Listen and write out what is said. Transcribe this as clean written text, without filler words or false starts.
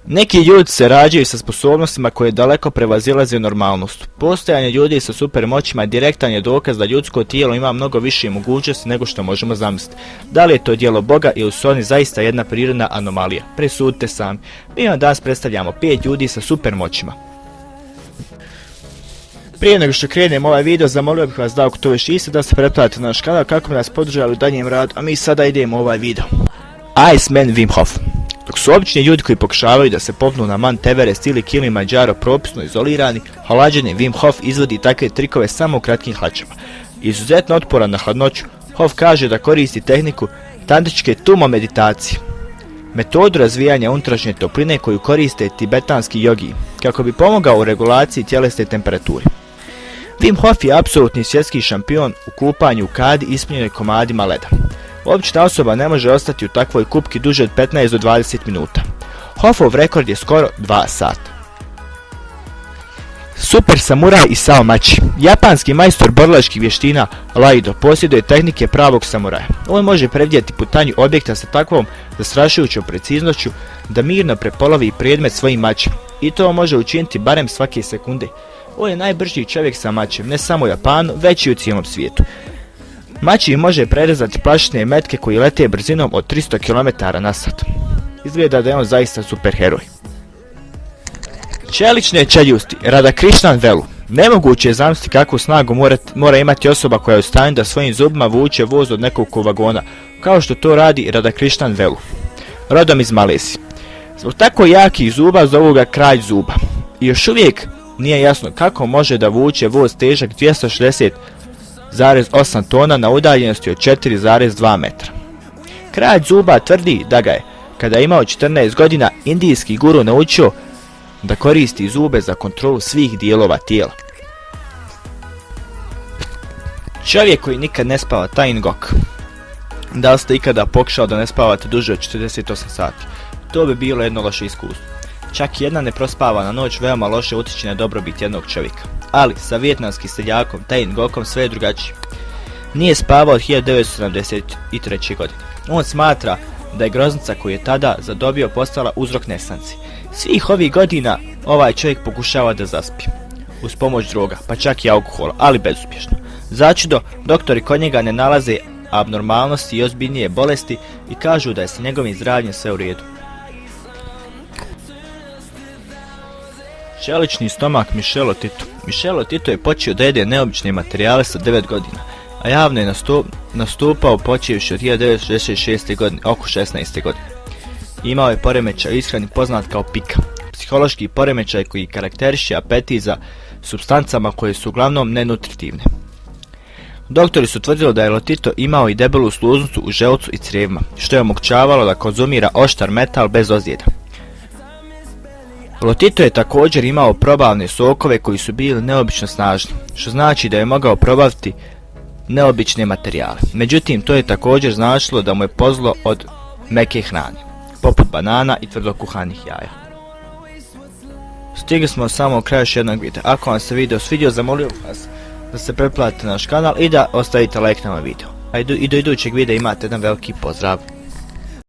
Neki ljudi se rađaju sa sposobnostima koje daleko prevazilaze normalnost. Postojanje ljudi sa supermoćima direktan je dokaz da ljudsko tijelo ima mnogo više mogućnosti nego što možemo zamisliti. Da li je to djelo Boga ili su oni zaista jedna prirodna anomalija? Presudite sami. Mi vam danas predstavljamo 5 ljudi sa supermoćima. Prije nego što krenemo ovaj video, zamolio bih vas da ako to još niste da se pretplatite na naš kanal kako bi nas podržali u danjem radu, a mi sada idemo u ovaj video. Iceman Wim Hof. Dok su obični ljudi koji pokušavaju da se popnu na Mount Everest ili Kilimanjaro propisno izolirani, hlađeni Wim Hof izvodi takve trikove samo u kratkim hlačama. Izuzetno otporan na hladnoću, Hof kaže da koristi tehniku tantričke tumo meditacije, metodu razvijanja unutrašnje topline koju koriste tibetanski jogi, kako bi pomogao u regulaciji tjelesne temperature. Wim Hof je apsolutni svjetski šampion u kupanju u kadi ispunjenoj komadima leda. Obična osoba ne može ostati u takvoj kupki duže od 15 do 20 minuta. Hofov rekord je skoro 2 sata. Super samuraj Isao Machi. Japanski majstor borilačkih vještina Aikido posjeduje tehnike pravog samuraja. On može predvidjeti putanju objekta sa takvom zastrašujućom preciznošću da mirno prepolovi predmet svojim mačem. I to može učiniti barem svake sekunde. On je najbrži čovjek sa mačem, ne samo u Japanu, već i u cijelom svijetu. Machi može prerezati plastične metke koji lete brzinom od 300 km/h. Izgleda da je on zaista superheroj. Čelične čeljusti Radhakrishnan Velu. Nemoguće je zamisliti kakvu snagu mora imati osoba koja je u stanju da svojim zubima vuče voz od nekog vagona, kao što to radi Radhakrishnan Velu. Rodom iz Malezije. Zbog tako jakih zuba zovu ga kralj zuba. I još uvijek nije jasno kako može da vuče voz težak 260,8 tona na udaljenosti od 4,2 metra. Kralj zuba tvrdi da ga je, kada je imao 14 godina, indijski guru naučio da koristi zube za kontrolu svih dijelova tijela. Čovjek koji nikad ne spava, Tain Gok. Da li ste ikada pokušao da ne spavate duže od 48 sati? To bi bilo jedno loše iskustvo. Čak jedna neprospavana noć veoma loše utječe na dobrobit jednog čovjeka. Ali sa vijetnamskim seljakom Tain Gokom sve je drugačije. Nije spavao od 1973. godine. On smatra da je groznica koju je tada zadobio postala uzrok nesanci. Svih ovih godina ovaj čovjek pokušava da zaspi. Uz pomoć droga, pa čak i alkohola, ali bezuspješno. Začudo, doktori kod njega ne nalaze abnormalnosti i ozbiljnije bolesti i kažu da je sa njegovim zdravljem sve u redu. Čelični stomak Michelo Tito. Michelo Tito je počeo da jede neobične materijale sa 9 godina, a javno je nastupao počevši od 1966. godine, oko 16. godine. Imao je poremećaj u ishrani poznat kao pika, psihološki poremećaj koji karakteriše apetit za supstancama koje su uglavnom nenutritivne. Doktori su tvrdili da je Lotito imao i debelu sluznicu u želucu i crijevima, što je omogućavalo da konzumira oštar metal bez ozljeda. Lotito je također imao probavne sokove koji su bili neobično snažni, što znači da je mogao probaviti neobične materijale. Međutim, to je također značilo da mu je pozlo od meke hrane, poput banana i tvrdokuhanih jaja. Stigli smo samo u kraju još jednog videa. Ako vam se video svidio, zamolio vas da se pretplatite na naš kanal i da ostavite like na ovaj video. A i do idućeg videa imate jedan veliki pozdrav.